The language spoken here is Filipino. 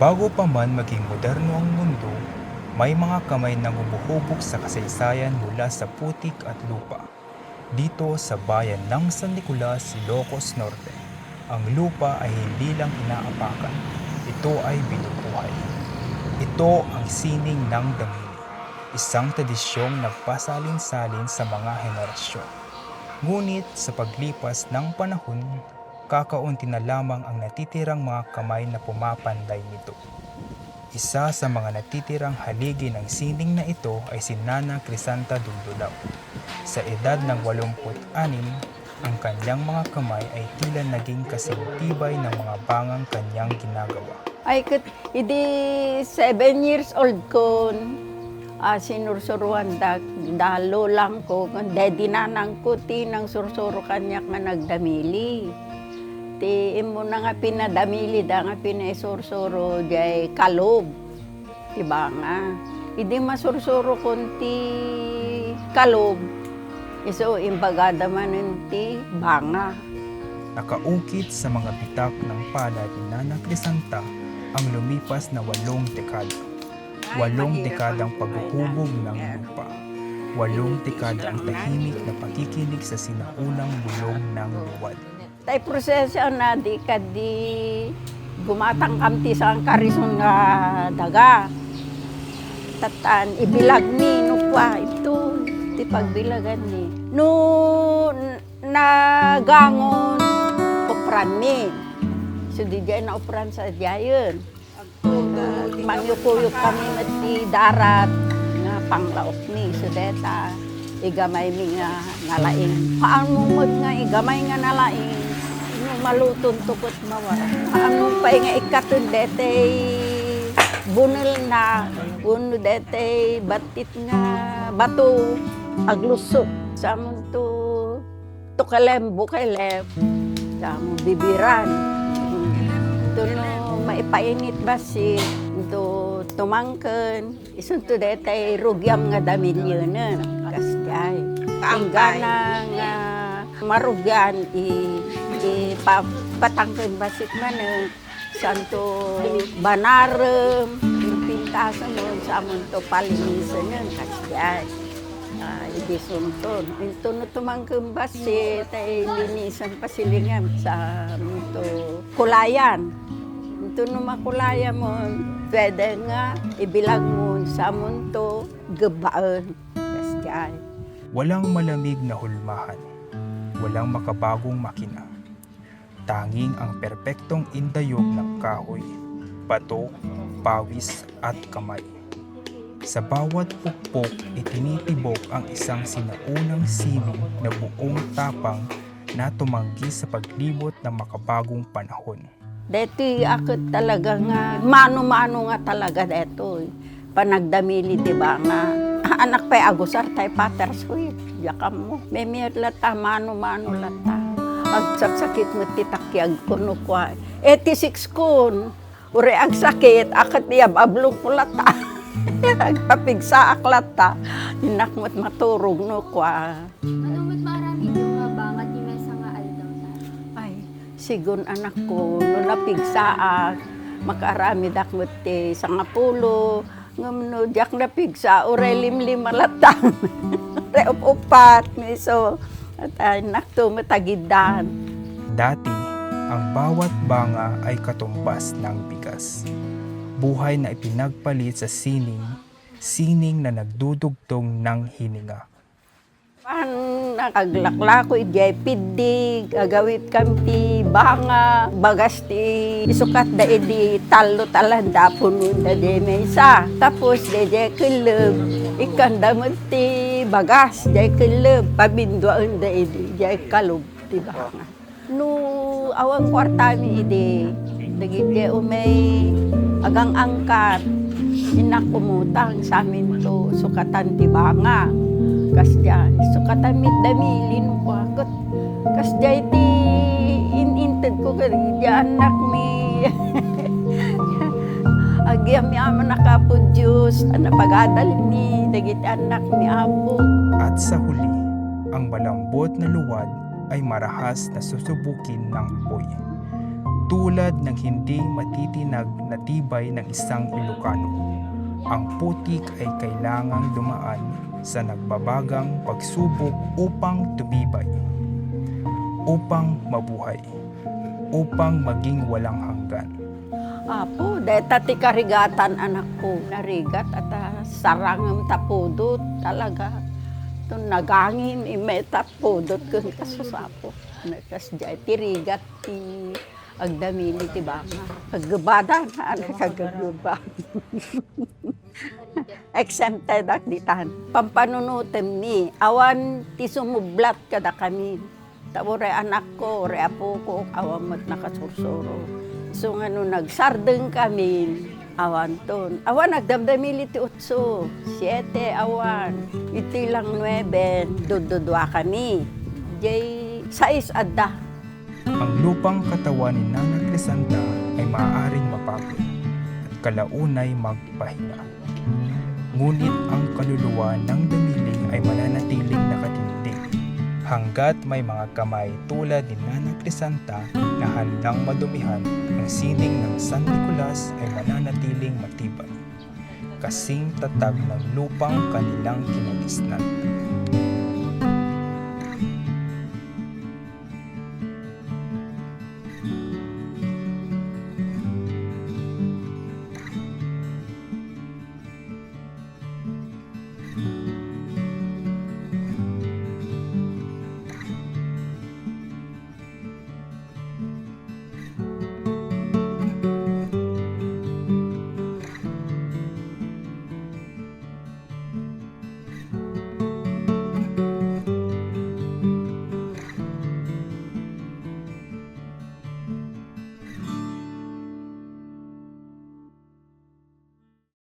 Bago pa man maging moderno ang mundo, may mga kamay na humuhubog sa kasaysayan mula sa putik at lupa. Dito sa bayan ng San Nicolas, Ilocos Norte, ang lupa ay hindi lang inaapakan, ito ay binubuhay. Ito ang sining ng damili, isang tradisyong nagpasalin-salin sa mga henerasyon. Ngunit sa paglipas ng panahon, kakaunti na lamang ang natitirang mga kamay na pumapanday nito. Isa sa mga natitirang haligi ng sining na ito ay si Nana Crisanta Dundulao. Sa edad ng 86, ang kanyang mga kamay ay tila naging kasing tibay ng mga bangang kanyang ginagawa. Ay, hindi 7 years old ko, sinursuruan dalo lang ko, kundi dinanang ko, tinang sursuro kanya nga nagdamili. Ti imo na nga pinadamili da nga pinasursuro jay kalob. Diba nga? Hindi masursuro kunti kalob. Iso imbagada man ti banga. Nakaukit sa mga bitak ng palad ni Nana Crisanta ang lumipas na 8 dekada. 8 dekadang paghuhubog ng lupa. 8 dekada ang tahimik na pakikinig sa sinaunang bulong ng luwad. Tay proseso na di gumatang kamti sa karison nga daga. Tatan ibilag ni no kwa ito ti pagbilagan ni. No nagangon opran mi. So di jay na opran sa diayon. Mangyukuyok kami mati darat nga panglaok ni so deta igamay mi nga nalaing. Paano mo nga igamay nga nalaing? Malutong tukot mawala. Ano pa nga ikatun dete bunil na uno dete batit nga bato aglusok sa amon to kalem bukaylem sa amon bibiran. Ito no maipainit basi ito tumangken isunto dete rugyam nga damilyo na kasjay. Ingana nga marugyan patangken basit man santo banarem pintasan mo sa amon to palinisan yan kasjay ibisunton ito no tumangken basit ay linisan pasilingan sa to kulayan ito no makulaya mo pwede nga ibilag mo sa amon to gebaan kasjay. Walang malamig na hulmahan, walang makabagong makina. Tanging ang perpektong indayog ng kahoy, bato, pawis at kamay. Sa bawat pukpok itinitibok ang isang sinaunang sining na buong tapang na tumanggi sa paglibot ng makabagong panahon. Deti ako talaga nga, mano-mano nga talaga deto. Panagdamili diba nga, anak pa agusar tayo pater sweet, yakam mo. May lata, mano-mano lata. Ag sakit mo titakyag ko no kwa. 86 kun, uri ag sakit, akat niya bablong ko lata. Agpapigsa ak lata, hinakmot maturog no kwa. Manumot marami yung mga bangat ni Mesa nga aldaw na. Ay, sigun anak ko, no napigsa ak, makarami dakmot ti sangapulo, ngumno jak napigsa, uri limlim malatang. Uri upat, miso. At nakto matagidan. Dati, ang bawat banga ay katumbas ng bigas. Buhay na ipinagpalit sa sining na nagdudugtong ng hininga. Nakaglakla ko ijay pidig, agawit kamti banga, bagas ti isukat da edi talo talanda puno da de mesa. Tapos de keleb, ikan damot ti bagas, jay keleb, pabinduan da edi, jay kalub ti banga. No awang kwartami edi, dagiti umay agang angkat, inak umutang sa amin to sukatan ti banga. Kasjay, sukatan mit damilin ko akot. Kasjay ti ininted ko kadi anak mi. Agyam mi ama nakapudyos, napagadal ni dagiti anak mi apo. At sa huli, ang malambot na luwad ay marahas na susubukin ng apoy. Tulad ng hindi tinitinag na tibay ng isang Ilocano. Ang putik ay kailangang dumaan sa nagbabagang pagsubok upang tumibay, upang mabuhay, upang maging walang hanggan. Apo, dahil tati karigatan anak ko. Narigat at sarang tapudot talaga. Ito nagangin, imetapudot kung kasusapo. Nakasdya, tirigat, agdamili, tiba nga. Kagubada, ano kagaguba. Exempted ak ditan. Pampanunutem ni, awan ti sumublat kada kami. Tawore anak ko, re apo ko, awan mo't nakasursuro. So nga no, nagsardeng kami, awan ton. Awan nagdamdamili ti 8, 7, awan. Iti lang 9, dududwa kami. Jay 6 adda. Ang lupang katawan ni Nana Crisanta ay maaaring mapagod at kalaunay magpahinga. Ngunit ang kaluluwa ng damiling ay mananatiling nakatindig hanggat may mga kamay tulad ni Nana Crisanta na handang madumihan, ang sining ng San Nicolas ay mananatiling matibay, kasing tatag ng lupang kanilang kinagisnan.